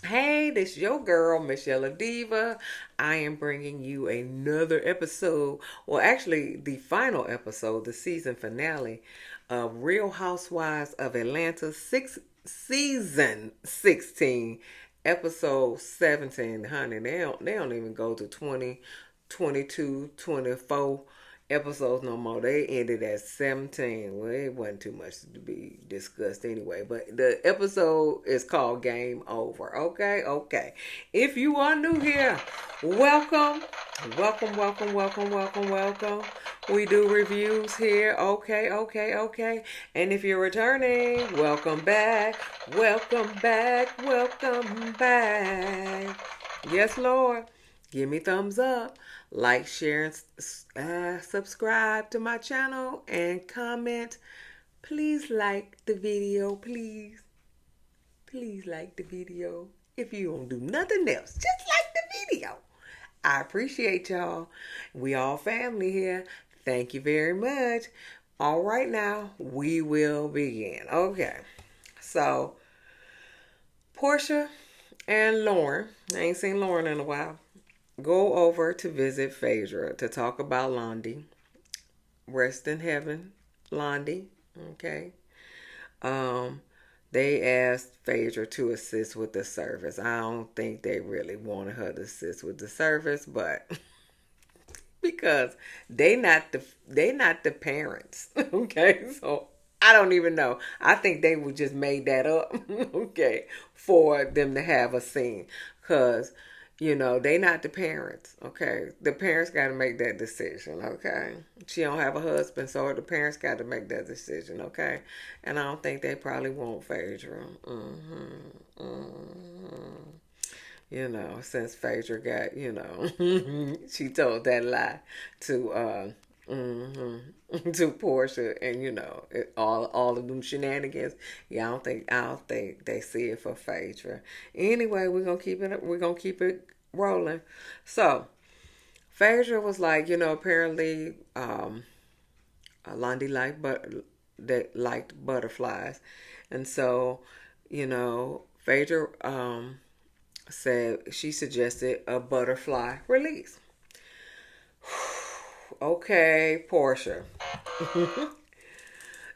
Hey, this your girl, Michelle Diva. I am bringing you another episode. Well, actually, the final episode, the season finale of Real Housewives of Atlanta, season 16, episode 17. Honey, they don't even go to 20, 22, 24 episodes no more. They ended at 17. Well, it wasn't too much to be discussed anyway. But the episode is called Game Over. Okay, okay. If you are new here, welcome. Welcome, welcome, welcome, welcome, welcome. We do reviews here. Okay, okay, okay. And if you're returning, welcome back. Welcome back. Welcome back. Yes, Lord. Give me thumbs up, like, share, and subscribe to my channel, and comment. Please like the video, please. Please like the video. If you don't do nothing else, just like the video. I appreciate y'all. We all family here. Thank you very much. All right, now we will begin. Okay, so Porsha and Lauren, I ain't seen Lauren in a while, go over to visit Phaedra to talk about Londi. Rest in heaven, Londi. Okay. Um, they asked Phaedra to assist with the service. I don't think they really wanted her to assist with the service, but because they not the parents. Okay, so I don't even know. I think they would just made that up. Okay, for them to have a scene, cause they not the parents. Okay, the parents got to make that decision. Okay, she don't have a husband, so the parents got to make that decision. Okay, and I don't think they probably want Phaedra. Since Phaedra got, she told that lie to to Porsha, and all of them shenanigans. Yeah, I don't think they see it for Phaedra. Anyway, we're gonna keep it rolling. So Phaedra was like, apparently Londi liked butterflies, and so Phaedra said she suggested a butterfly release. Okay, Porsha.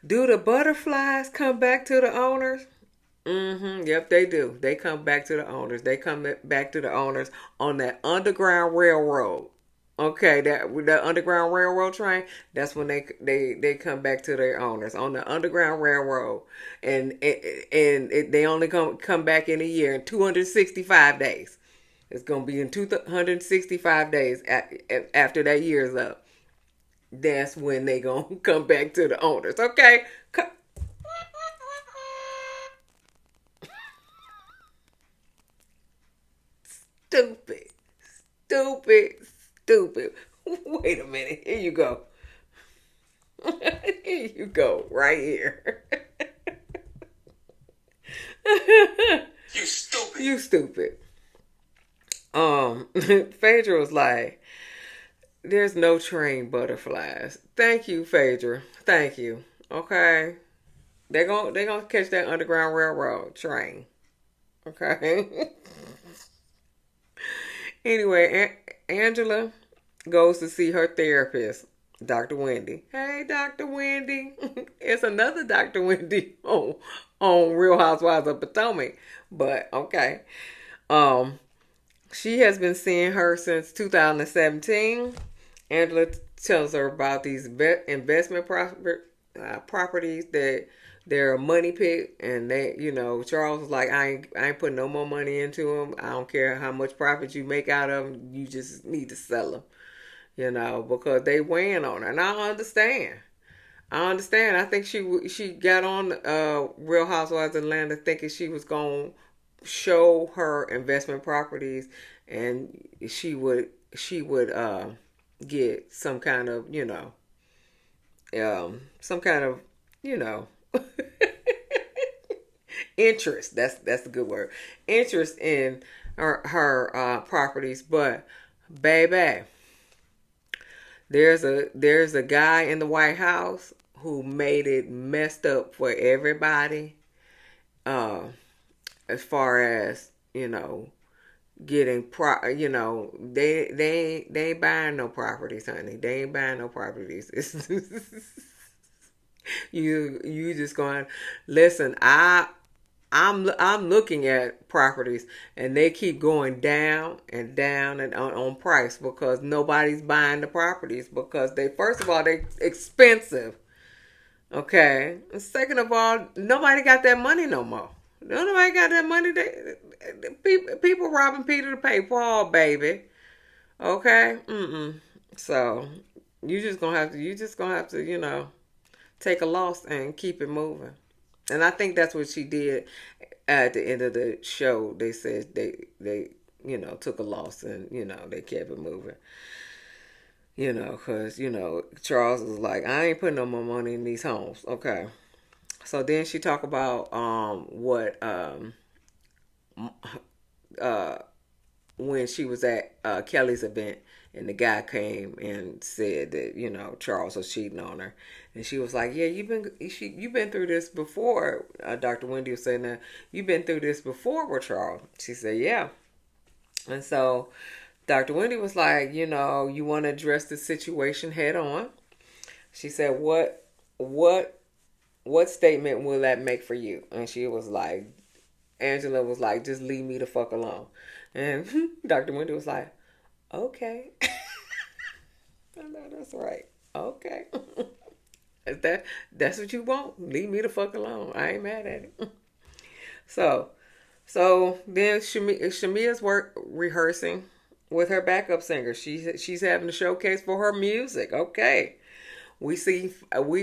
Do the butterflies come back to the owners? Yep, they do. They come back to the owners. They come back to the owners on that Underground Railroad. Okay, that Underground Railroad train. That's when they come back to their owners on the Underground Railroad, and they only come back in a year in 265 days. It's gonna be in 265 days after that year's up. That's when they gonna come back to the owners. Okay. Stupid, stupid, stupid. Wait a minute. Here you go. Here you go. Right here. You stupid. You stupid. Phaedra was like, there's no train butterflies. Thank you, Phaedra. Thank you. Okay. They're gonna catch that Underground Railroad train. Okay. Anyway, Angela goes to see her therapist, Dr. Wendy. Hey, Dr. Wendy. It's another Dr. Wendy on Real Housewives of Potomac. But okay. Um, she has been seeing her since 2017. Angela tells her about these investment properties that they're a money pit, and Charles was like, I ain't putting no more money into them. I don't care how much profit you make out of them. You just need to sell them, because they weighing on her, and I understand. I understand. I think she got on Real Housewives of Atlanta thinking she was going to show her investment properties, and she would get some kind of some kind of you know interest. That's a good word. Interest in her properties, but baby, there's a guy in the White House who made it messed up for everybody. Uh, as far as you know, getting they ain't buying no properties, honey. They ain't buying no properties. It's you just going, listen, I'm looking at properties and they keep going down and down and on price because nobody's buying the properties because they, first of all, they expensive. Okay. And second of all, nobody got that money no more. Nobody got that money. People robbing Peter to pay Paul, baby. Okay. So you just gonna have to, take a loss and keep it moving. And I think that's what she did at the end of the show. They said they took a loss and they kept it moving. Because Charles was like, I ain't putting no more money in these homes. Okay. So then she talked about what uh when she was at Kelly's event and the guy came and said that Charles was cheating on her, and she was like, "Yeah, you've been through this before." Dr. Wendy was saying that you've been through this before with Charles. She said, "Yeah," and so Dr. Wendy was like, you want to address the situation head on. She said, what statement will that make for you? And she was like, Angela was like, just leave me the fuck alone. And Dr. Wendy was like, okay. I know that's right. Okay. That's what you want? Leave me the fuck alone. I ain't mad at it. So then Shamia's rehearsing with her backup singer. She's having a showcase for her music. Okay. We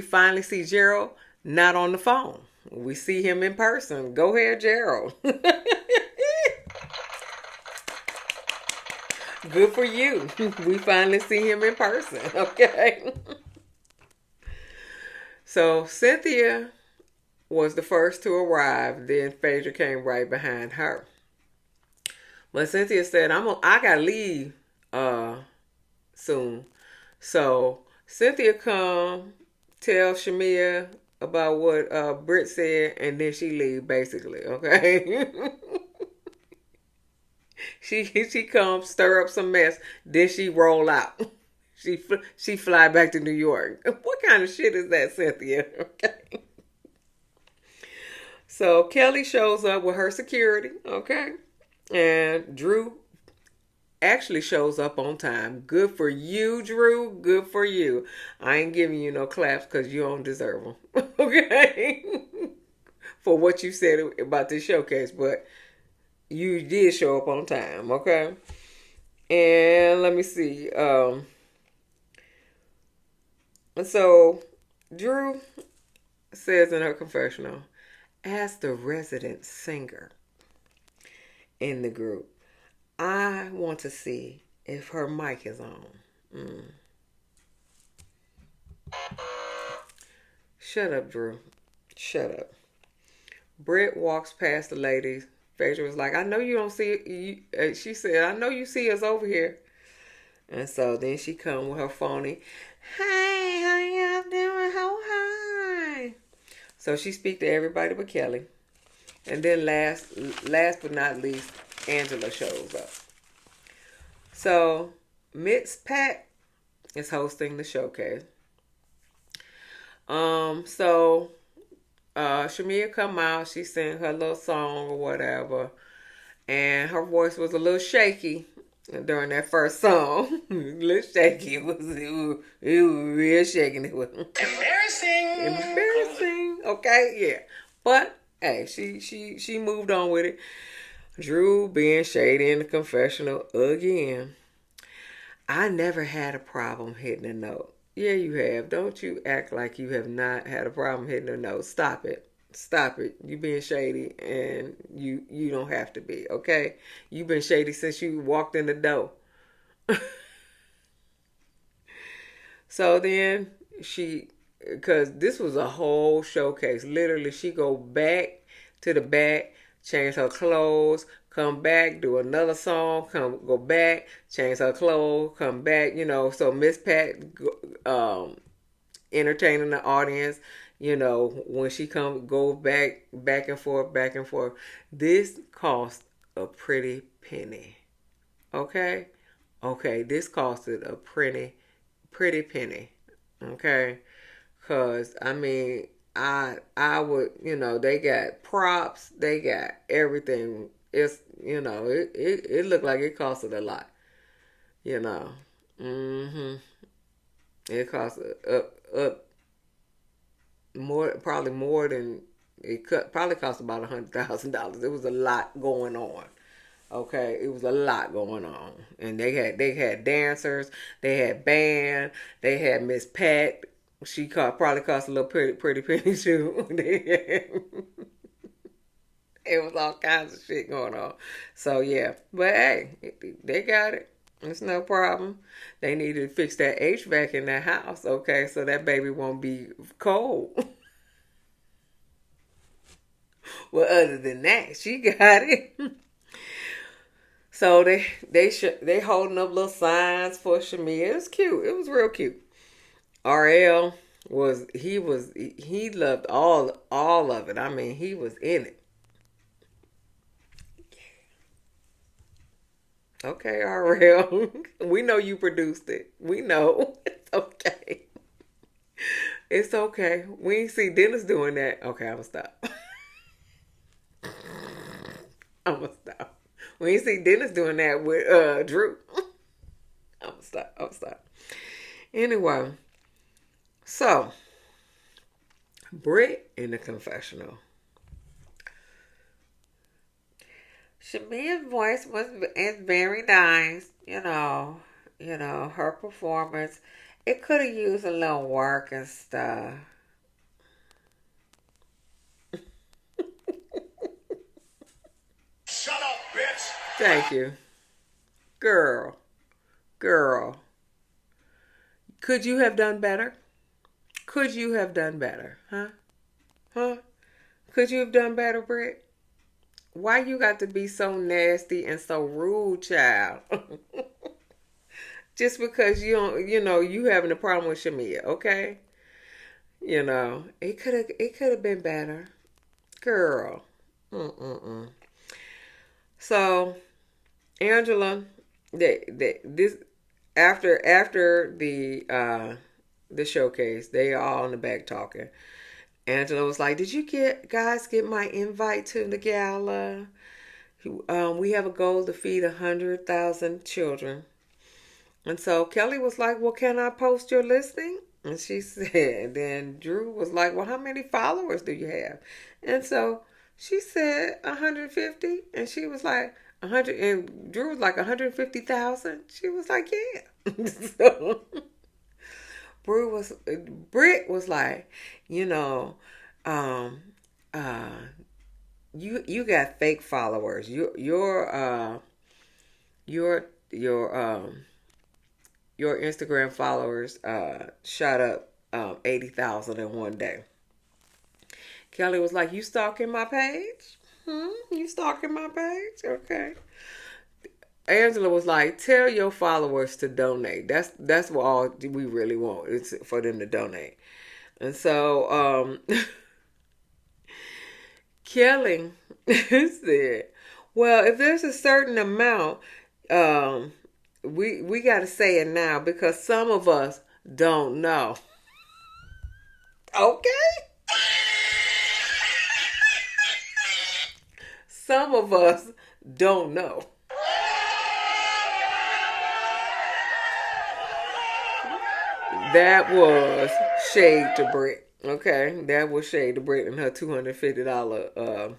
finally see Gerald not on the phone. We see him in person. Go ahead, Gerald. Good for you. We finally see him in person. Okay. So Cynthia was the first to arrive. Then Phaedra came right behind her. But Cynthia said, I gotta leave soon. So Cynthia come tell Shamia about what Britt said, and then she leave basically. Okay. She comes stir up some mess, then she roll out. She fly back to New York. What kind of shit is that, Cynthia? Okay. So Kelly shows up with her security. Okay. And Drew actually shows up on time. Good for you, Drew. Good for you. I ain't giving you no claps because you don't deserve them. Okay? For what you said about this showcase. But you did show up on time. Okay? And let me see. And so Drew says in her confessional, as the resident singer in the group, I want to see if her mic is on. Shut up, Drew. Shut up. Britt walks past the ladies. Phaedra was like, I know you don't see it. She said, I know you see us over here. And so then she come with her phony, hey, how y'all doing? How hi? So she speak to everybody but Kelly. And then last but not least, Angela shows up. So Miss Pat is hosting the showcase. So Shamia come out, she sang her little song or whatever, and her voice was a little shaky during that first song. A little shaky. It was real shaky. It was embarrassing. Okay, yeah. But hey, she moved on with it. Drew being shady in the confessional again. I never had a problem hitting a note. Yeah, you have. Don't you act like you have not had a problem hitting a note. Stop it. Stop it. You being shady and you don't have to be, okay? You've been shady since you walked in the door. So then because this was a whole showcase. Literally, she go back to the back, change her clothes, come back, do another song, go back, change her clothes, come back, So Miss Pat entertaining the audience, when she go back and forth. This cost a pretty penny. Okay? Okay, this costed a pretty penny. Okay? Cause I mean, I would, they got props, they got everything. It's, it looked like it costed a lot, you know. Mhm. It cost up more, probably more than it could. Probably cost about $100,000. It was a lot going on. Okay, it was a lot going on, and they had dancers, they had band, they had Miss Pat. Probably cost a little pretty penny too. It was all kinds of shit going on. So yeah, but hey, they got it. It's no problem. They need to fix that HVAC in that house, okay, so that baby won't be cold. Well, other than that, she got it. So they holding up little signs for Shamia. It was cute. It was real cute. RL he loved all of it. I mean, he was in it. Okay, RL. We know you produced it. We know. It's okay. It's okay. We ain't see Dennis doing that. Okay, I'm gonna stop. I'm gonna stop. We ain't see Dennis doing that with Drew. I'm gonna stop. I'm gonna stop. Anyway, so Britt in the confessional. Shamia's voice is very nice. Her performance. It could have used a little work and stuff. Shut up, bitch. Thank you, girl. Girl, could you have done better? Could you have done better? Huh? Huh? Could you have done better, Britt? Why you got to be so nasty and so rude, child? Just because you don't, you having a problem with Shamia, okay? It could have been better, girl. Mm-mm-mm. So Angela, this after the showcase, they all in the back talking. Angela was like, "Did you guys get my invite to the gala? We have a goal to feed 100,000 children." And so Kelly was like, "Well, can I post your listing?" And she said, then Drew was like, "Well, how many followers do you have?" And so she said 150, and she was like 100, and Drew was like 150,000. She was like, "Yeah." So Britt was like, you know, um, uh, you got fake followers. Your your your Instagram followers shot up 80,000 in one day. Kelly was like, "You stalking my page? You stalking my page? Okay." Angela was like, "Tell your followers to donate. That's what all we really want. It's for them to donate." And so Kelly said, "Well, if there's a certain amount, um, we got to say it now because some of us don't know." Okay, some of us don't know. That was shade to Britt. Okay, that was shade to Britt and her $250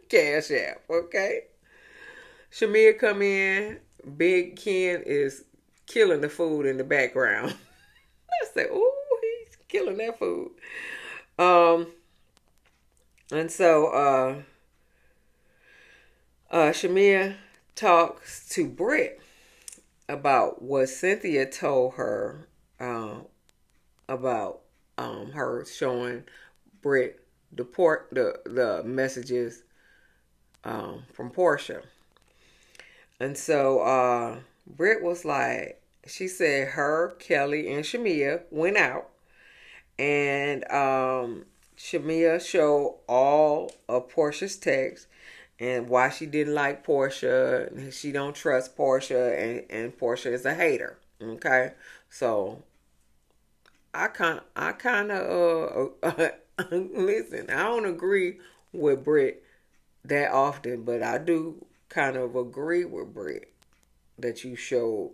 cash app. Okay, Shamia come in. Big Ken is killing the food in the background. I said, "Ooh, he's killing that food." Um, and so Shamia talks to Britt about what Cynthia told her about her showing Britt the messages from Porsha. And so Britt was like, she said her, Kelly, and Shamia went out, and Shamia showed all of Porsha's texts, and why she didn't like Porsha. She don't trust Porsha, and Porsha is a hater. Okay, so I kind of listen. I don't agree with Brit that often, but I do kind of agree with Brit that you showed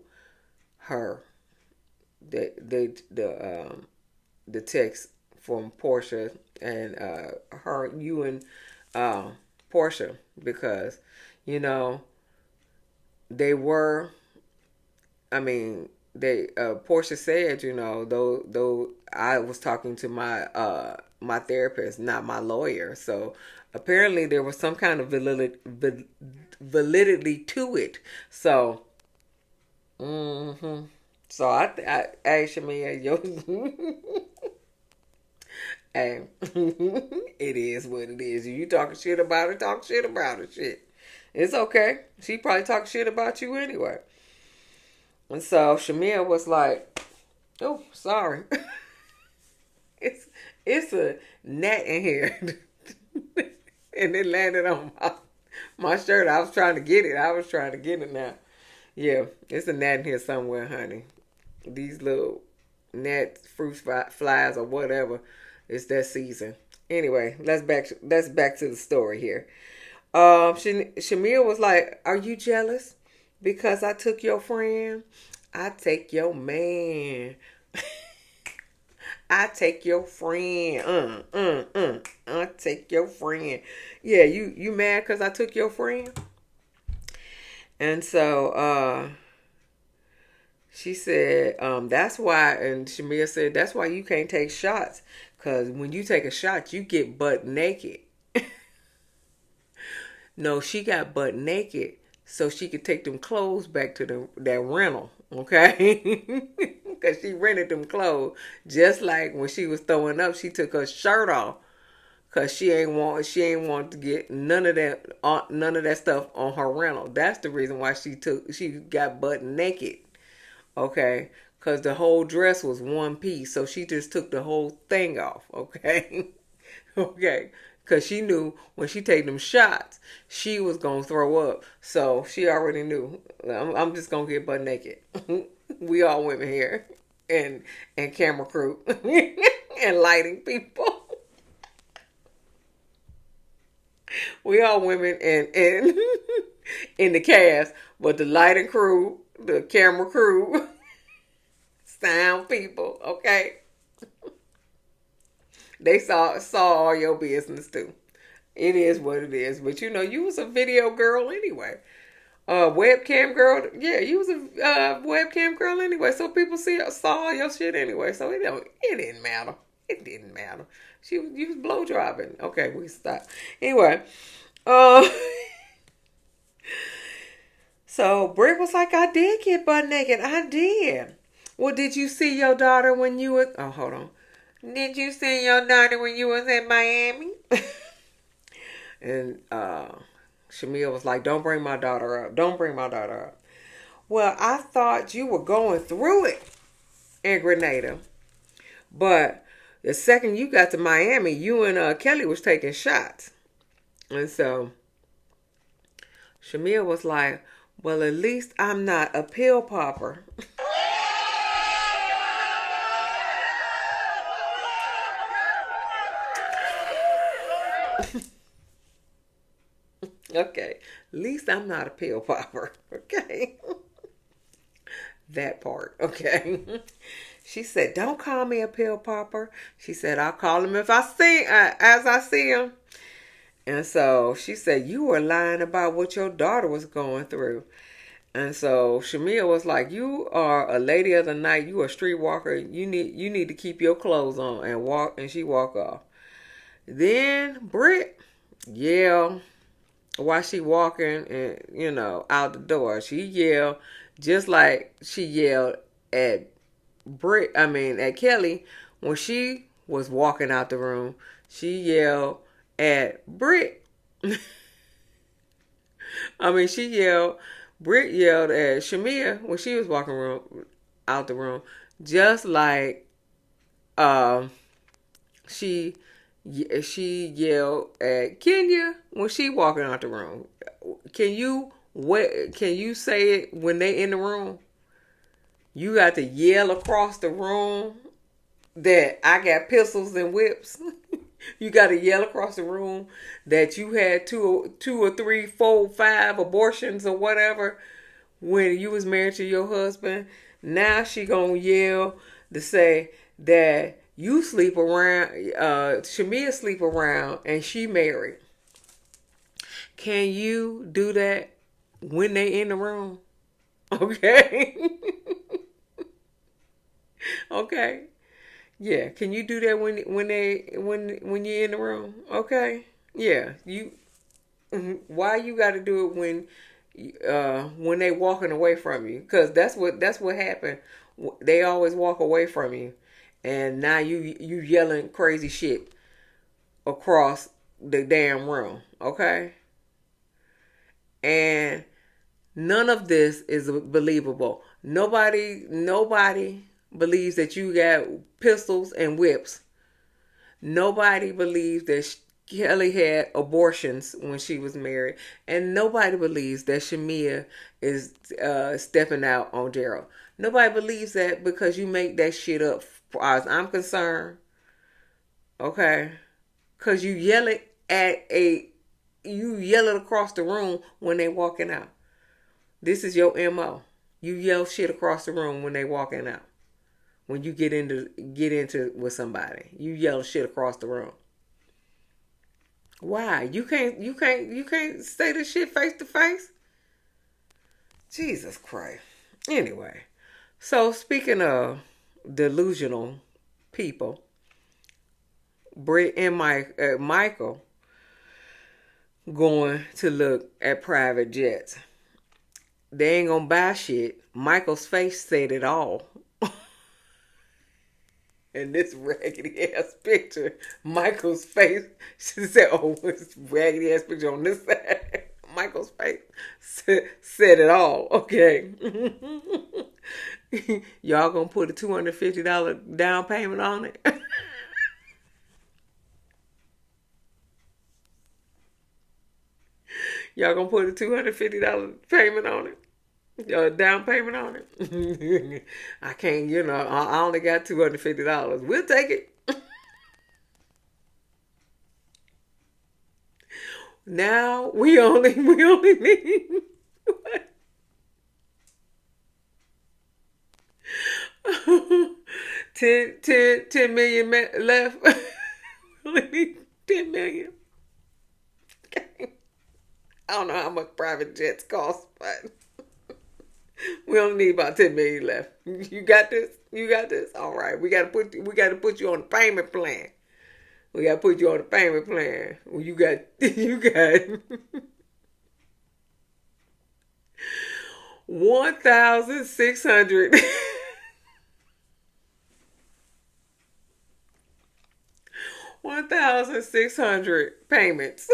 her the text from Porsha and you and uh, Porsha, because you know they were. I mean, they Porsha said, though I was talking to my therapist, not my lawyer. So apparently there was some kind of validity to it. So, mm-hmm. So I actually, yo, hey, it is what it is. You talking shit about it, talk shit about it. Shit, it's okay. She probably talk shit about you anyway. And so Shamia was like, "Oh, sorry, it's it's a gnat in here," and it landed on my shirt. I was trying to get it. I was trying to get it now. Yeah, it's a gnat in here somewhere, honey. These little gnats, fruit flies, or whatever. It's that season. Anyway, let's back to the story here. Shamia was like, "Are you jealous because I took your friend? I take your man. I take your friend. I take your friend. Yeah, you mad because I took your friend?" And so she said, "That's why." And Shamia said, "That's why you can't take shots, because when you take a shot, you get butt naked." No, she got butt naked so she could take them clothes back to that rental, okay? Because she rented them clothes. Just like when she was throwing up, she took her shirt off because she ain't want to get none of that stuff on her rental. That's the reason why she got butt naked, okay? Because the whole dress was one piece, so she just took the whole thing off, okay? Okay, because she knew when she take them shots, she was gonna throw up. So she already knew. I'm just gonna get butt naked. We all women here, and camera crew, and lighting people. We all women and in the cast, but the lighting crew, the camera crew, sound people. Okay, they saw all your business too. It is what it is. But you was a video girl anyway. Webcam girl. Yeah, you was a webcam girl anyway. So people saw all your shit anyway. So it didn't matter. It didn't matter. You was blow dropping. Okay, we stop. Anyway, uh, so Britt was like, "I did get butt naked. I did." Well, did you see your daughter when you was? Oh, hold on. Did you see your daughter when you was in Miami? And Shamil was like, "Don't bring my daughter up. Don't bring my daughter up." Well, I thought you were going through it in Grenada. But the second you got to Miami, you and Kelly was taking shots. And so Shamil was like, "Well, at least I'm not a pill popper." Okay. At least I'm not a pill popper. Okay. That part. Okay. She said, "Don't call me a pill popper." She said, "I'll call him if I see as I see him." And so she said, "You were lying about what your daughter was going through." And so Shamia was like, "You are a lady of the night. You a streetwalker. You need to keep your clothes on and walk." And she walk off. Then Britt yelled while she walking and out the door. She yelled just like she yelled at at Kelly when she was walking out the room. She yelled at Britt. She yelled. Britt yelled at Shamia when she was walking out the room, just like she she yelled at Kenya when she walking out the room. Can you Can you say it when they in the room? You got to yell across the room that I got pistols and whips. You got to yell across the room that you had two or three, four, five abortions or whatever when you was married to your husband. Now she gonna yell to say that you sleep around, Shamia sleep around, and she married. Can you do that when they in the room? Okay. Okay. Yeah. Can you do that when you're in the room? Okay. Yeah. You. Why you got to do it when they walking away from you? Because that's what happened. They always walk away from you, and now you yelling crazy shit across the damn room. Okay. And none of this is believable. Nobody believes that you got pistols and whips. Nobody believes that Kelly had abortions when she was married, and nobody believes that Shamia is stepping out on Daryl. Nobody believes that because you make that shit up. As I'm concerned, okay, because you yell it across the room when they walking out. This is your MO. You yell shit across the room when they walking out. When you get into with somebody, you yell shit across the room. Why? You can't say this shit face to face? Jesus Christ. Anyway, so speaking of delusional people, Britt and Michael going to look at private jets. They ain't gonna buy shit. Michael's face said it all. In this raggedy ass picture, Michael's face, she said, oh, it's raggedy ass picture on this side. Michael's face said it all. Okay. Y'all gonna put a $250 down payment on it? Y'all gonna put a $250 payment on it? Down payment on it? I can't, I only got $250. We'll take it. Now we only need what? 10 million left. We only need 10 million. Okay. I don't know how much private jets cost, but we only need about 10 million left. You got this? You got this? All right. We gotta put you on the payment plan. We gotta put you on the payment plan. Well, you got 1,600 1,600 payments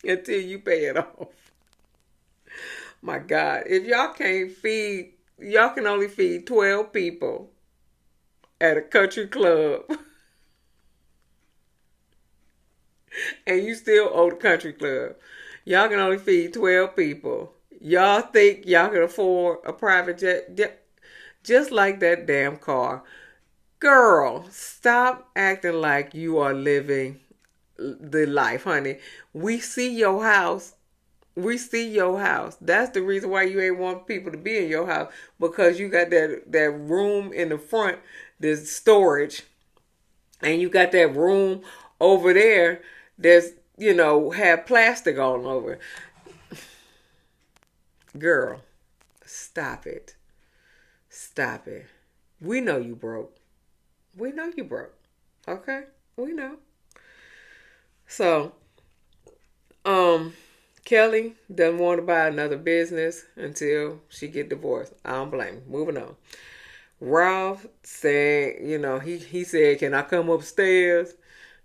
until you pay it off. My God, if y'all can only feed 12 people at a country club, and you still owe the country club. Y'all can only feed 12 people. Y'all think y'all can afford a private jet? Just like that damn car. Girl, stop acting like you are living the life, honey. We see your house. We see your house. That's the reason why you ain't want people to be in your house, because you got that room in the front, there's storage, and you got that room over there that's have plastic all over. Girl, stop it. Stop it. We know you broke. We know you broke. Okay? We know. So, Kelly doesn't want to buy another business until she get divorced. I don't blame her. Moving on. Ralph said, he said, can I come upstairs?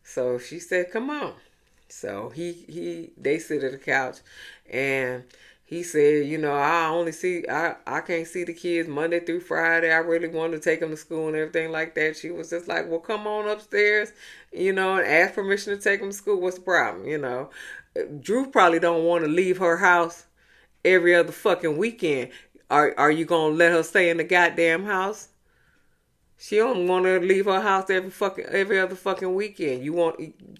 So she said, come on. So they sit at the couch, and he said, I can't see the kids Monday through Friday. I really wanted to take them to school and everything like that. She was just like, well, come on upstairs, and ask permission to take them to school. What's the problem? Drew probably don't want to leave her house every other fucking weekend. Are you gonna let her stay in the goddamn house? She don't want to leave her house every other fucking weekend.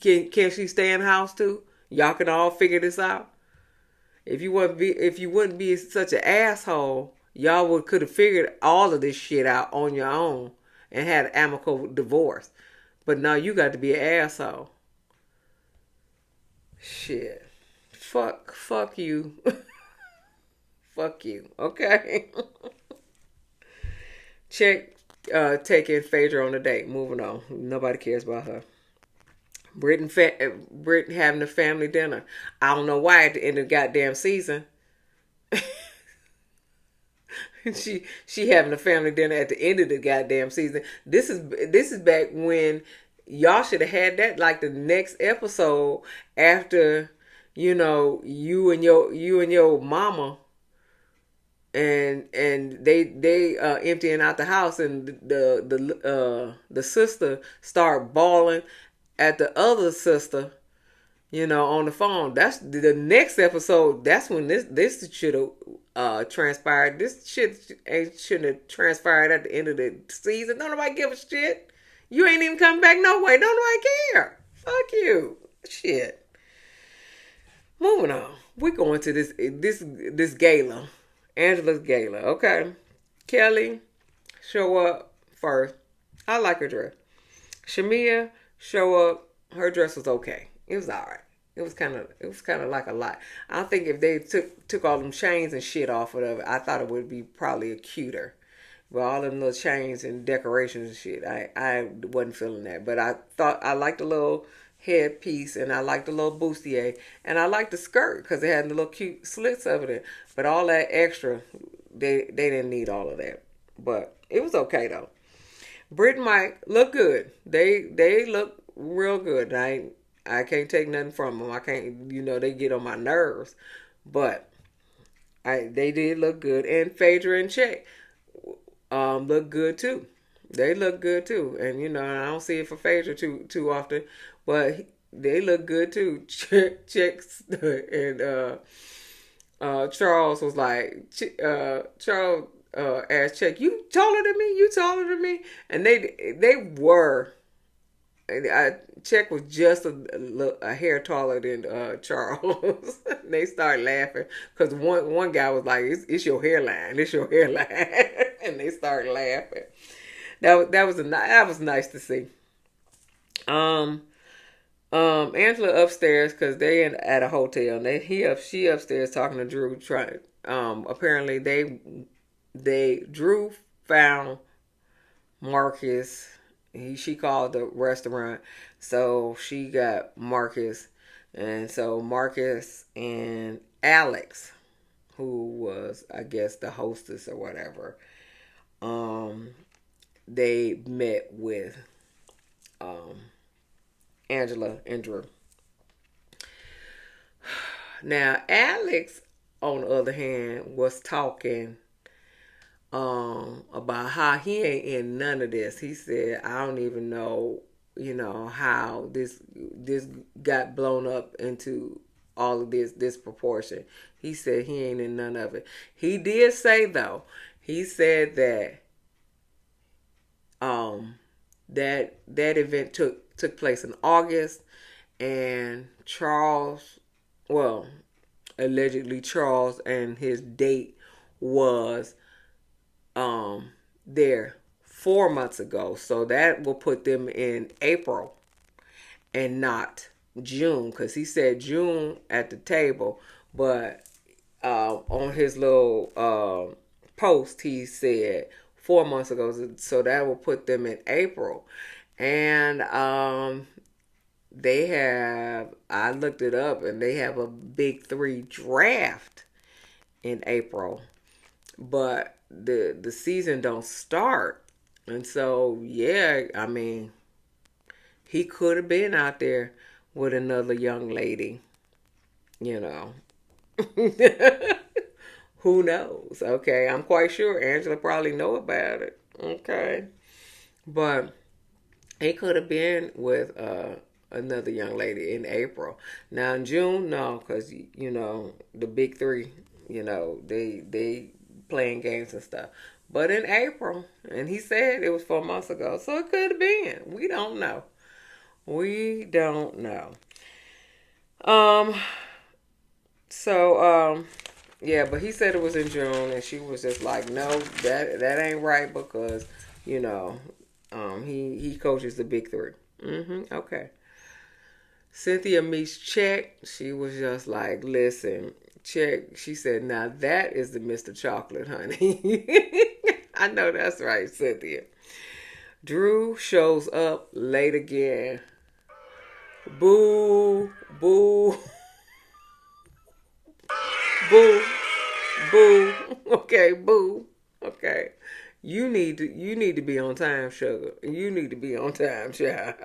Can she stay in the house too? Y'all can all figure this out. If you wouldn't be such an asshole, y'all could have figured all of this shit out on your own and had an amicable divorce. But now you got to be an asshole. Shit. Fuck you. Fuck you. Okay. Check. Taking Phaedra on a date. Moving on. Nobody cares about her. Britain having a family dinner. I don't know why at the end of the goddamn season. she having a family dinner at the end of the goddamn season. This is back when y'all should have had that like the next episode after you and your mama and they emptying out the house and the sister start bawling at the other sister, on the phone. That's the next episode. That's when this should have transpired. This shit shouldn't have transpired at the end of the season. Don't nobody give a shit. You ain't even coming back no way. Don't nobody care. Fuck you. Shit. Moving on. We're going to this gala. Angela's gala. Okay. Kelly show up first. I like her dress. Shamia show up. Her dress was okay. It was all right. It was kind of like a lot. I think if they took all them chains and shit off of it, I thought it would be probably a cuter. But all them little chains and decorations and shit, I wasn't feeling that. But I liked the little headpiece and I liked the little bustier and I liked the skirt because it had the little cute slits of it. But all that extra, they didn't need all of that. But it was okay though. Britt and Mike look good. They look real good. I can't take nothing from them. I can't, they get on my nerves. But they did look good. And Phaedra and Chet look good too. They look good too. And I don't see it for Phaedra too often, but they look good too. Checks and Charles was like, Charles asked Check, you taller than me? You taller than me? And they were. Check was just a hair taller than Charles. They started laughing because one guy was like, "It's your hairline. It's your hairline," and they started laughing. That was nice to see. Angela upstairs because they at a hotel. And she upstairs talking to Drew. Apparently Drew found Marcus. She called the restaurant, so she got Marcus, and so Marcus and Alex, who was I guess the hostess or whatever, they met with Angela and Drew. Now Alex, on the other hand, was talking about how he ain't in none of this. He said, I don't even know, how this got blown up into all of this proportion. He said he ain't in none of it. He did say though, he said that that event took place in August and allegedly Charles and his date was there 4 months ago. So that will put them in April and not June, because he said June at the table, but on his little post he said 4 months ago, so that will put them in April. And I looked it up and they have a big 3 draft in April, but the season don't start. And so yeah, I mean, he could have been out there with another young lady, Who knows? Okay, I'm quite sure Angela probably know about it. Okay, but it could have been with another young lady in April. Now in June, no, because the big three, they playing games and stuff. But in April, and he said it was 4 months ago, so it could have been. We don't know. We don't know. Um. So yeah, but he said it was in June, and she was just like, no, that ain't right because you know he coaches the big three. Okay. Cynthia meets Check. She was just like, listen, Check. She said, now that is the Mr. Chocolate, honey. I know that's right, Cynthia. Drew shows up late again. Boo, boo, boo, boo. Okay, boo. Okay. You need to be on time, sugar. You need to be on time, child.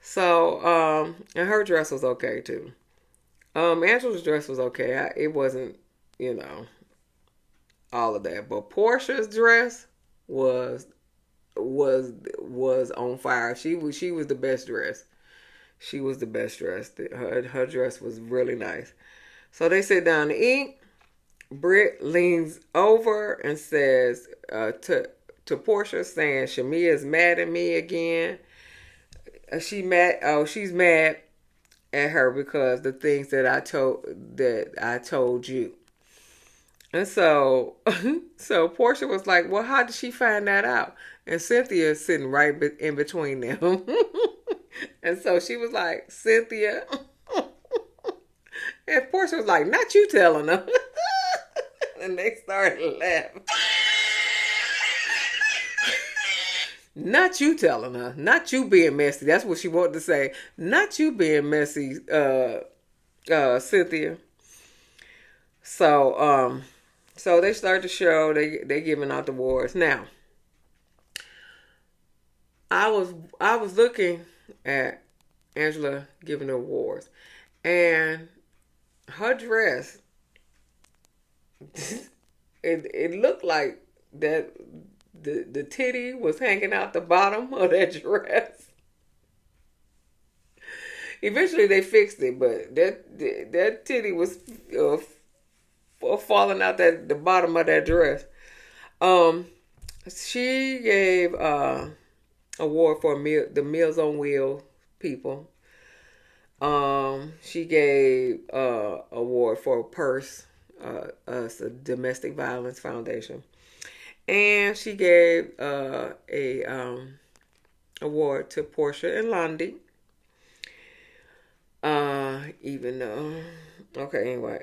So, and her dress was okay too. Angela's dress was okay. It wasn't, you know, all of that. But Portia's dress was was on fire. She was the best dress. She was the best dressed. Her dress was really nice. So they sit down to eat. Britt leans over and says to Porsha, saying Shamia's mad at me again. She mad. Oh, she's mad at her because the things that I told you. And so, so Portia was like, "Well, how did she find that out?" And Cynthia is sitting right in between them. And so she was like, "Cynthia," and Portia was like, "Not you telling her." And they started laughing. Not you telling her. Not you being messy. That's what she wanted to say. Not you being messy, Cynthia. So, so they start the show. They giving out the awards. Now, I was looking at Angela giving the awards, and her dress, it looked like that the titty was hanging out the bottom of that dress. Eventually they fixed it, but that titty was falling out the bottom of that dress. Um, she gave award for the Meals on Wheels people. She gave award for Purse, us a domestic violence foundation, and she gave a award to Porsha and Lundy. Even though, okay, anyway,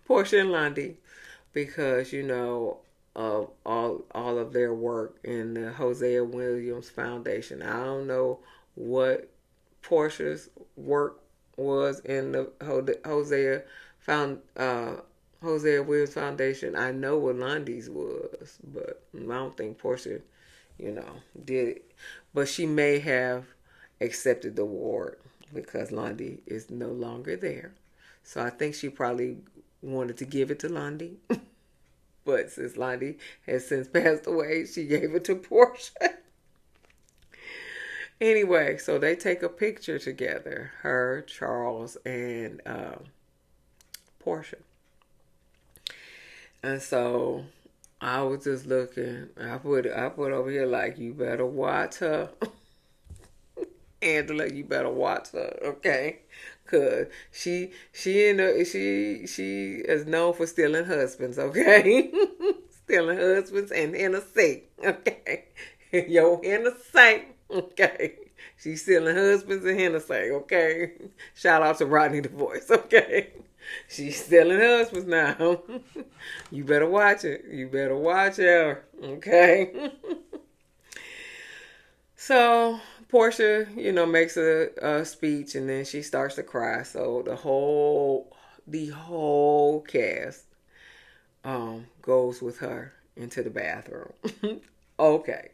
Porsha and Lundy, because of all of their work in the Hosea Williams Foundation. I don't know what Porsha's work was in the Hosea Williams Foundation. I know what Lundy's was, but I don't think Porsha, did it. But she may have accepted the award because Lundy is no longer there. So I think she probably wanted to give it to Lundy. But since Lundy has since passed away, she gave it to Porsha. Anyway, so they take a picture together, her, Charles, and Porsha. And so I was just looking. I put over here like, you better watch her. Angela, you better watch her, okay? Cause she is known for stealing husbands, okay? Stealing husbands and Hennessy, okay? Your Hennessy, okay? She's stealing husbands and Hennessy, okay? Shout out to Rodney the Voice, okay? She's stealing husbands now. You better watch it. You better watch her, okay? So Portia, makes a speech and then she starts to cry. So the whole cast goes with her into the bathroom. Okay.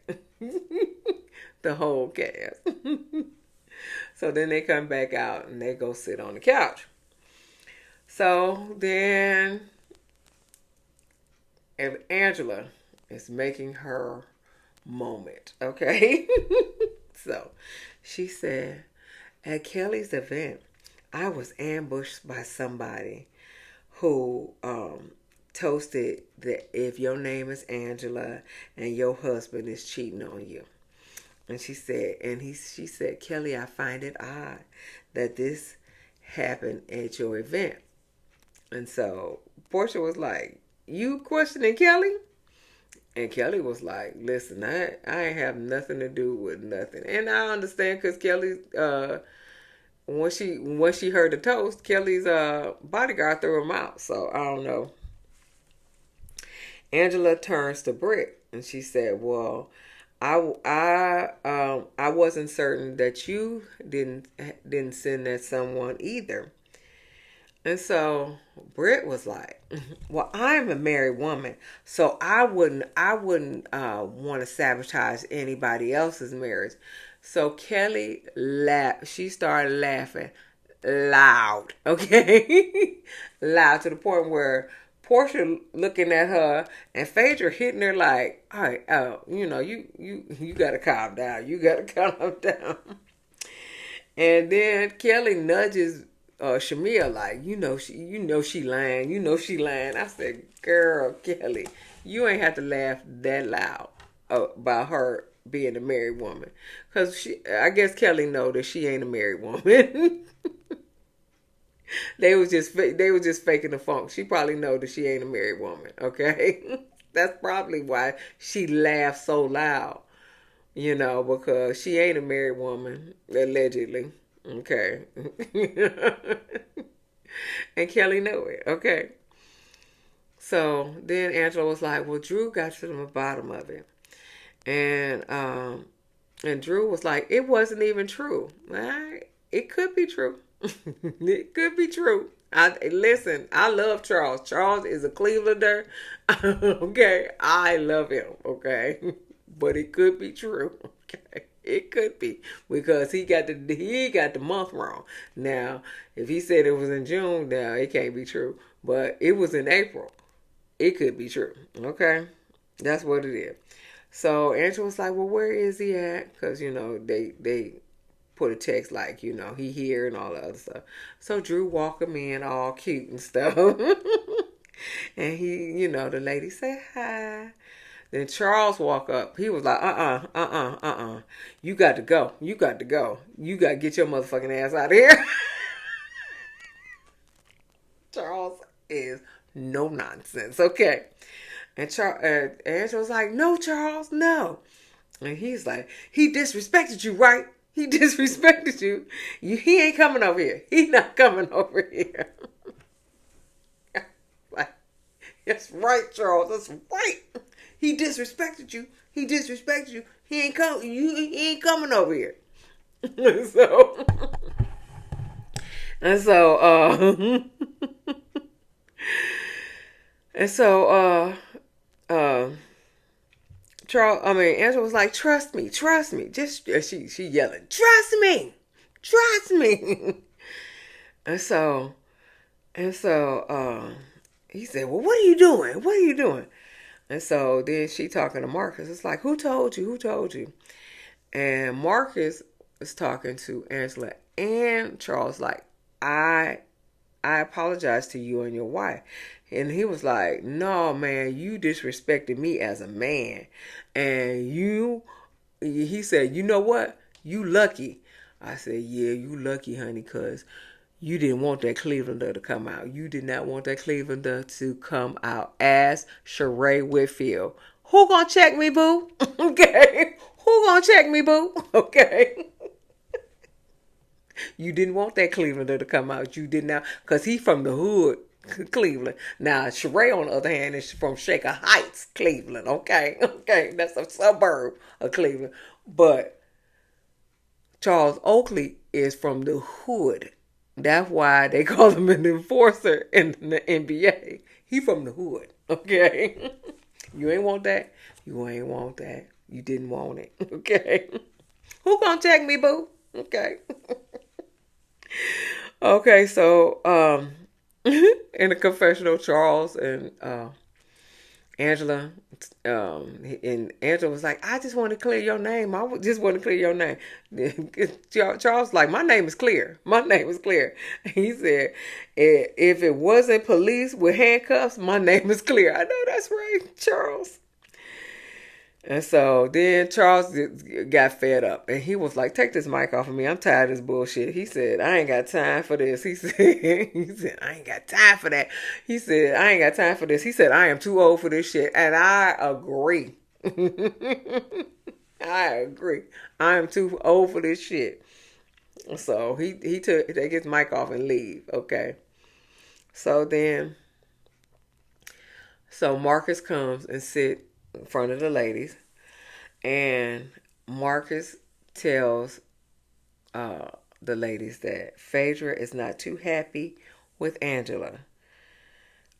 The whole cast. So then they come back out and they go sit on the couch. So then, and Angela is making her moment, okay? So she said, at Kelly's event, I was ambushed by somebody who toasted that if your name is Angela and your husband is cheating on you. And she said, Kelly, I find it odd that this happened at your event. And so Porsha was like, you questioning Kelly? And Kelly was like, listen, I ain't have nothing to do with nothing. And I understand because Kelly, when she heard the toast, Kelly's bodyguard threw him out. So I don't know. Angela turns to Britt and she said, well, I wasn't certain that you didn't send that someone either. And so Britt was like, "Well, I'm a married woman, so I wouldn't want to sabotage anybody else's marriage." So Kelly laughed. She started laughing loud, okay, loud to the point where Porsha looking at her and Phaedra hitting her like, "All right, you gotta calm down. You gotta calm down." And then Kelly nudges Shamia like, she lying, she lying. I said, girl, Kelly, you ain't have to laugh that loud about her being a married woman, cause I guess Kelly know that she ain't a married woman. They was just faking the funk. She probably know that she ain't a married woman. Okay, that's probably why she laughed so loud. Because she ain't a married woman, allegedly. Okay. And Kelly knew it. Okay. So then Angela was like, well, Drew got to the bottom of it. And Drew was like, it wasn't even true. It could be true. It could be true. Listen, I love Charles. Charles is a Clevelander. Okay. I love him. Okay. But it could be true. Okay. It could be because he got the month wrong. Now, if he said it was in June, now it can't be true. But it was in April. It could be true. Okay, that's what it is. So Angela was like, "Well, where is he at?" Because they put a text like he here and all the other stuff. So Drew walked him in all cute and stuff, and the lady said hi. Then Charles walk up. He was like, You got to go. You got to go. You got to get your motherfucking ass out of here. Charles is no nonsense. Okay. And Angela was like, no, Charles, no. And he's like, he disrespected you, right? He disrespected you. He ain't coming over here. He not coming over here. Like, that's right, Charles. That's right. He disrespected you. He disrespected you. He ain't coming. He ain't coming over here. so and so and so Charles. Angela was like, "Trust me, trust me." Just she yelling, "Trust me, trust me." and so and so he said, "Well, what are you doing? What are you doing?" And so then she talking to Marcus. It's like, who told you? Who told you? And Marcus is talking to Angela and Charles like, I apologize to you and your wife. And he was like, no, man, you disrespected me as a man. And he said, you know what? You lucky. I said, yeah, you lucky, honey, because you didn't want that Clevelander to come out. You did not want that Clevelander to come out as Sheree Whitfield. Who gonna check me, boo? Okay. Who gonna check me, boo? Okay. You didn't want that Clevelander to come out. You did not, because he from the hood, Cleveland. Now, Sheree, on the other hand, is from Shaker Heights, Cleveland. Okay. Okay. That's a suburb of Cleveland. But Charles Oakley is from the hood. That's why they call him an enforcer in the NBA. He from the hood. Okay. You ain't want that. You ain't want that. You didn't want it. Okay. Who gonna check me, boo? Okay. Okay. So In the confessional, Charles and Angela, and Angela was like, "I just want to clear your name. Just want to clear your name." Charles was like, "My name is clear. My name is clear." He said, "If it wasn't police with handcuffs, my name is clear." I know that's right, Charles. And so then Charles got fed up and he was like, "Take this mic off of me. I'm tired of this bullshit." He said, "I ain't got time for this." He said, "I ain't got time for that." He said, "I ain't got time for this." He said, "I am too old for this shit." And I agree. I agree. I am too old for this shit. So he take his mic off and leave. Okay. So then Marcus comes and sit in front of the ladies. And Marcus tells the ladies that Phaedra is not too happy with Angela.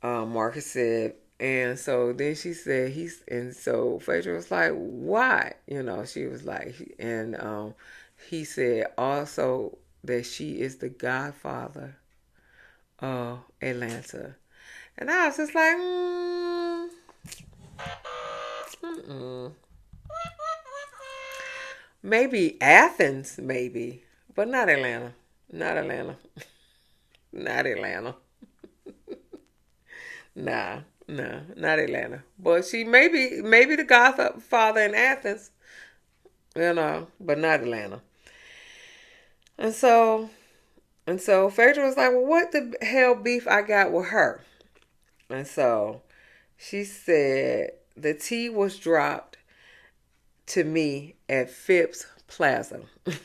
Marcus said, and so then she said and so Phaedra was like, "Why?" She was like, and he said also that she is the godfather of Atlanta. And I was just like, mm-mm. Maybe Athens, maybe, but not Atlanta. Not Atlanta. Not Atlanta. Nah, nah, not Atlanta. But she maybe the Godfather in Athens, but not Atlanta. And so Phaedra was like, "Well, what the hell beef I got with her?" And so she said the tea was dropped to me at Phipps Plaza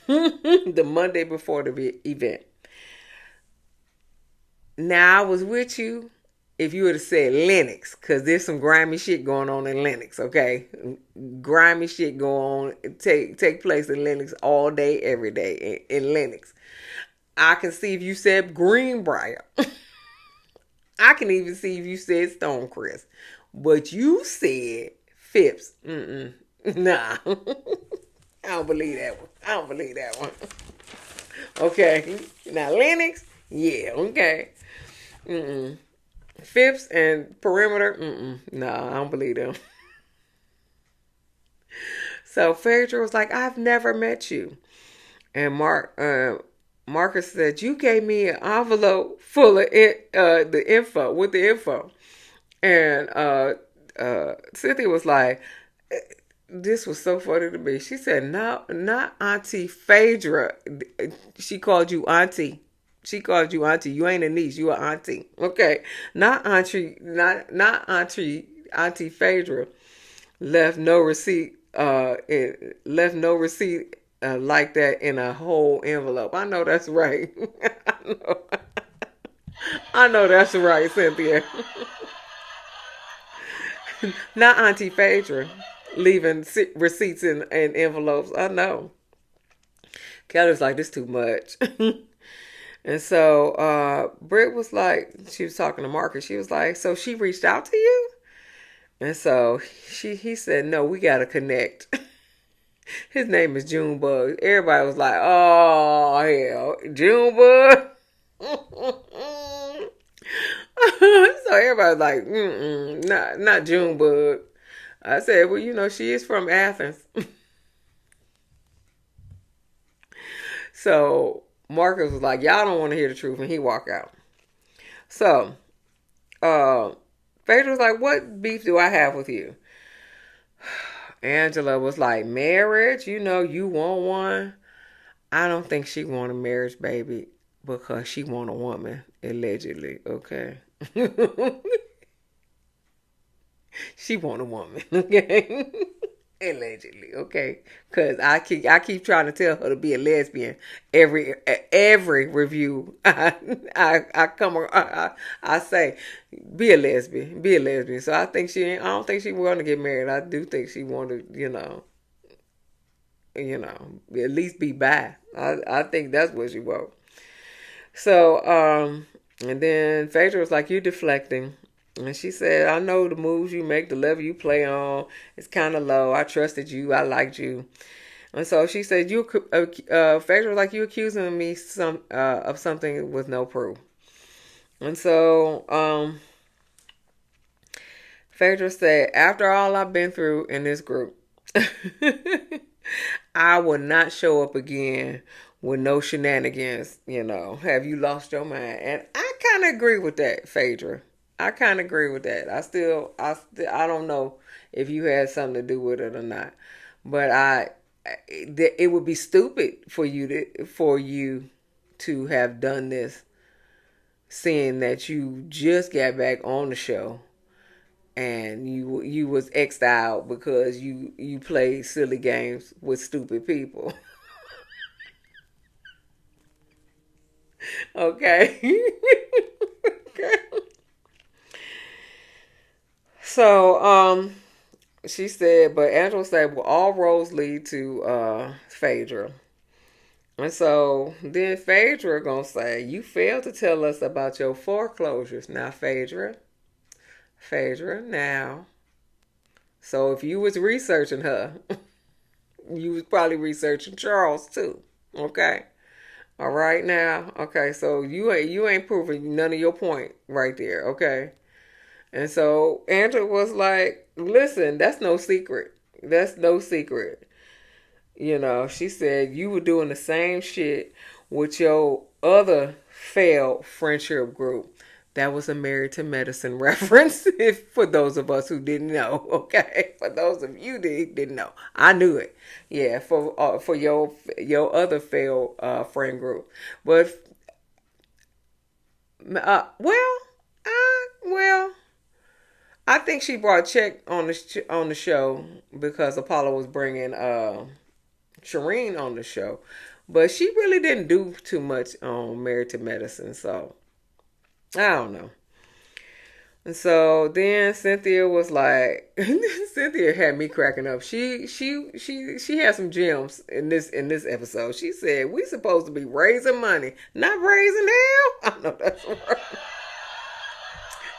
the Monday before the event. Now I was with you if you would have said Lennox, because there's some grimy shit going on in Lennox, okay? Grimy shit going on, take place in Lennox all day, every day in Lennox. I can see if you said Greenbrier. I can even see if you said Stonecrest. But you said Phipps. Mm-mm. Nah. I don't believe that one. I don't believe that one. Okay. Now Lennox, yeah, okay. Mm-mm. Phipps and Perimeter, mm-mm. Nah, I don't believe them. So Phaedra was like, "I've never met you." And Marcus said, "You gave me an envelope full of the info, with the info." And Cynthia was like, this was so funny to me. She said, "No, not Auntie Phaedra." She called you Auntie. She called you Auntie. You ain't a niece. You an Auntie. Okay. Not Auntie. Not Auntie. Auntie Phaedra left no receipt. It left no receipt like that in a whole envelope. I know that's right. I know. I know that's right, Cynthia. Not Auntie Phaedra leaving receipts in envelopes. I know. Kelly was like, "This too much." And so Britt was like, she was talking to Marcus. She was like, "So she reached out to you?" And so he said, "No, we gotta connect." His name is Junebug. Everybody was like, "Oh hell, Junebug." So everybody was like, not Junebug. I said, "Well, she is from Athens." So Marcus was like, "Y'all don't want to hear the truth," and he walked out. So Phaedra was like, "What beef do I have with you?" Angela was like, "Marriage, you want one." I don't think she want a marriage, baby, because she want a woman, allegedly, okay? She want a woman, okay? Allegedly, okay? Because I keep trying to tell her to be a lesbian every review. I come I say be a lesbian. So I don't think she want to get married. I do think she want to at least be bi. I think that's what she want. So and then Phaedra was like, "You deflecting." And she said, "I know the moves you make, the level you play on, it's kind of low. I trusted you. I liked you." And so she said, Phaedra was like, "You accusing me of something with no proof." And so, Phaedra said, after all I've been through in this group, I will not show up again with no shenanigans. Have you lost your mind? And I kind of agree with that, Phaedra. I kind of agree with that. I don't know if you had something to do with it or not, but it would be stupid for you to have done this, seeing that you just got back on the show and you was X'd out because you played silly games with stupid people. Okay. Okay. So she said, but Angela said, well, all roads lead to Phaedra. And so then Phaedra gonna say, you failed to tell us about your foreclosures. Now, Phaedra, now. So if you was researching her, you was probably researching Charles too. Okay. All right now. Okay, so you ain't proving none of your point right there. Okay. And so Angela was like, listen, that's no secret. That's no secret. She said you were doing the same shit with your other failed friendship group. That was a Married to Medicine reference, if for those of us who didn't know. Okay, for those of you that didn't know, I knew it. Yeah, for your other failed friend group, but well, I think she brought a check on the show because Apollo was bringing Shireen on the show, but she really didn't do too much on Married to Medicine, so I don't know. And so then Cynthia was like, Cynthia had me cracking up. She had some gems in this episode. She said we supposed to be raising money, not raising hell. I know that's right.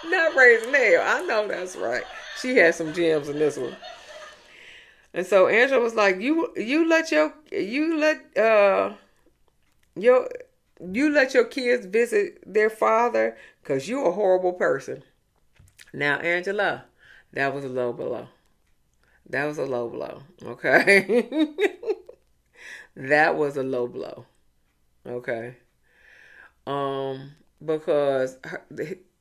Not raising hell. I know that's right. She had some gems in this one. And so Angela was like, your you let your kids visit their father because you're a horrible person. Now, Angela, that was a low blow. That was a low blow. Okay. That was a low blow. Okay. Because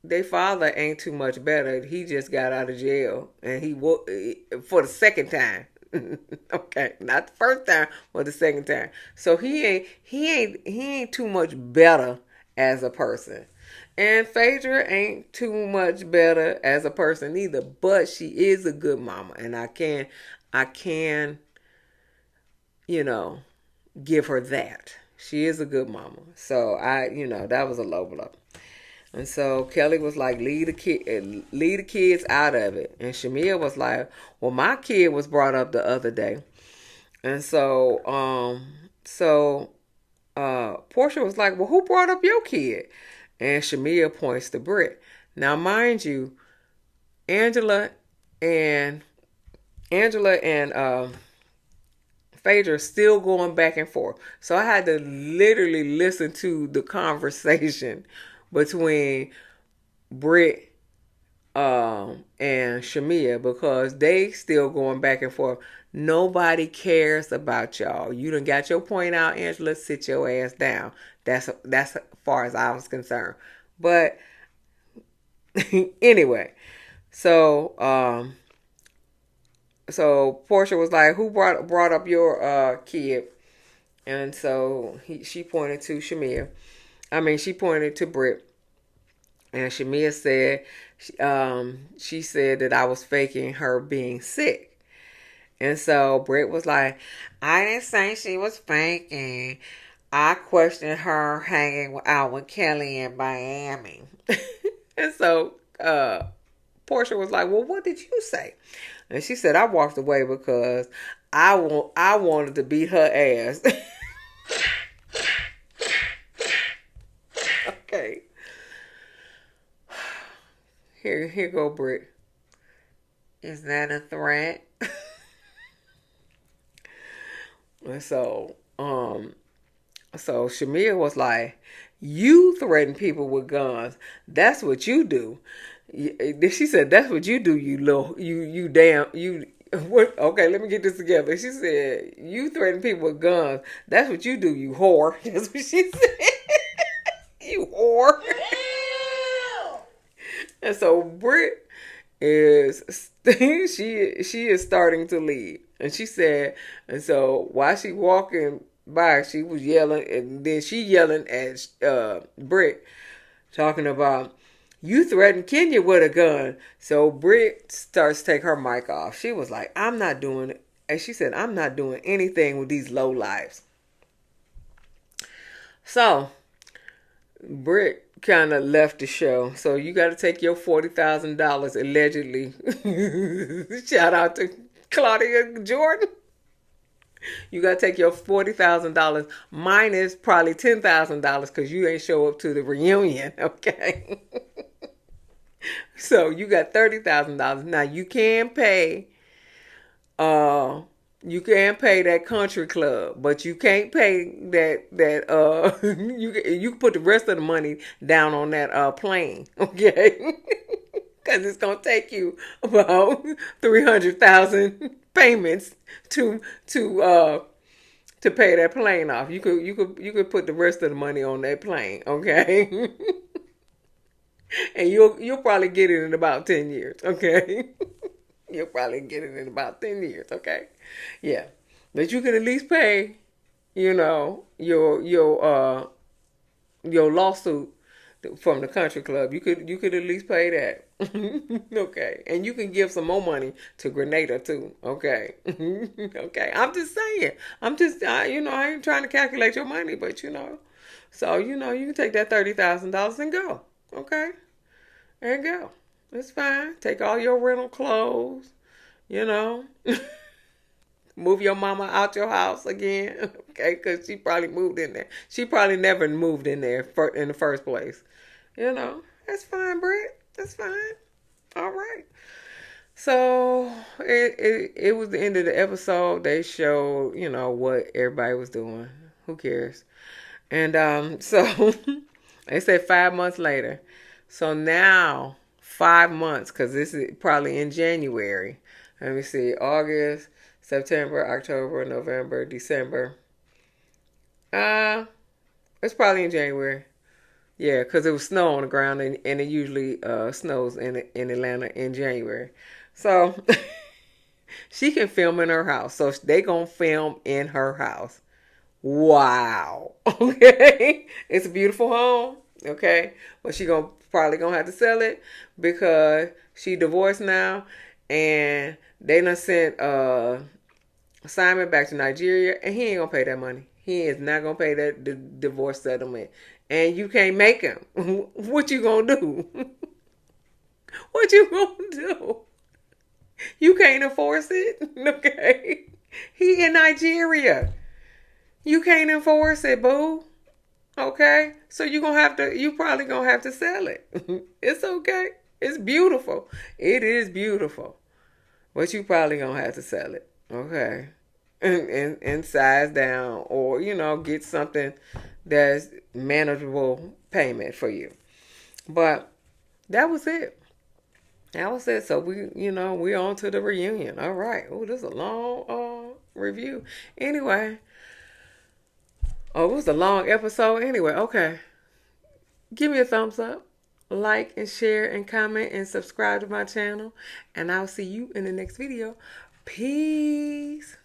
their father ain't too much better. He just got out of jail, and for the second time. Okay, not the first time, but the second time. So he ain't too much better as a person. And Phaedra ain't too much better as a person either, but she is a good mama, and I can, you know, give her that. She is a good mama. So that was a low blow. And so Kelly was like, lead the kids out of it. And Shamia was like, well, my kid was brought up the other day. And so Porsha was like, well, who brought up your kid? And Shamia points to Britt. Now, mind you, Angela and Phaedra still going back and forth. So I had to literally listen to the conversation between Britt and Shamia because they still going back and forth. Nobody cares about y'all. You done got your point out, Angela. Sit your ass down. That's as far as I was concerned. But anyway, so so Porsha was like, "Who brought up your kid?" And so she pointed to Shamia. She pointed to Britt. And Shamia said, she said that I was faking her being sick. And so Britt was like, I didn't say she was faking. I questioned her hanging out with Kelly in Miami. And so Porsha was like, well, what did you say? And she said, I walked away because I wanted to beat her ass. Okay. Here go Britt. Is that a threat? And so, So Shamir was like, "You threaten people with guns. That's what you do." She said, "That's what you do. You little, you damn, you." What? Okay, let me get this together. She said, "You threaten people with guns. That's what you do. You whore." That's what she said. You whore. And so Britt is she is starting to lead, and she said, and so while she walking by, she was yelling, and then she yelling at Britt, talking about, "You threatened Kenya with a gun." So Britt starts to take her mic off. She was like, "I'm not doing it," and she said, "I'm not doing anything with these low lives." So Britt kind of left the show. So you got to take your $40,000 allegedly. Shout out to Claudia Jordan. You got to take your $40,000 minus probably $10,000 because you ain't show up to the reunion. Okay. So you got $30,000. Now uh you can pay that country club, but you can't pay that you can put the rest of the money down on that plane, okay? Because it's gonna take you about 300,000 payments to pay that plane off. You could put the rest of the money on that plane, okay? And you'll probably get it in about 10 years, okay? You'll probably get it in about 10 years, okay? Yeah. But you can at least pay, your lawsuit from the country club. You could at least pay that. Okay. And you can give some more money to Grenada too. Okay. Okay. I'm just saying. I ain't trying to calculate your money, but So, you can take that $30,000 and go. Okay. And go. It's fine. Take all your rental clothes, you know. Move your mama out your house again, okay? Because she probably moved in there. She probably never moved in there in the first place. That's fine, Britt. That's fine. All right. So it was the end of the episode. They showed, what everybody was doing. Who cares? And so they said 5 months later. So now 5 months, because this is probably in January. Let me see, August, September, October, November, December. It's probably in January. Yeah, because it was snow on the ground, and it usually snows in Atlanta in January. So she can film in her house. So they gonna film in her house. Wow. Okay. It's a beautiful home. Okay. But she probably gonna have to sell it because she divorced now, and they done sent Simon back to Nigeria, and he ain't gonna pay that money. He is not gonna pay that divorce settlement, and you can't make him. What you gonna do? What you gonna do? You can't enforce it. Okay. He in Nigeria. You can't enforce it, boo. Okay? So you probably gonna have to sell it. It's okay. It's beautiful. It is beautiful. But you probably gonna have to sell it. Okay. And size down, or, get something that's manageable payment for you. But that was it. That was it. So we on to the reunion. All right. Oh, this is a long review. Anyway. Oh, it was a long episode. Anyway, okay. Give me a thumbs up, like and share and comment and subscribe to my channel. And I'll see you in the next video. Peace.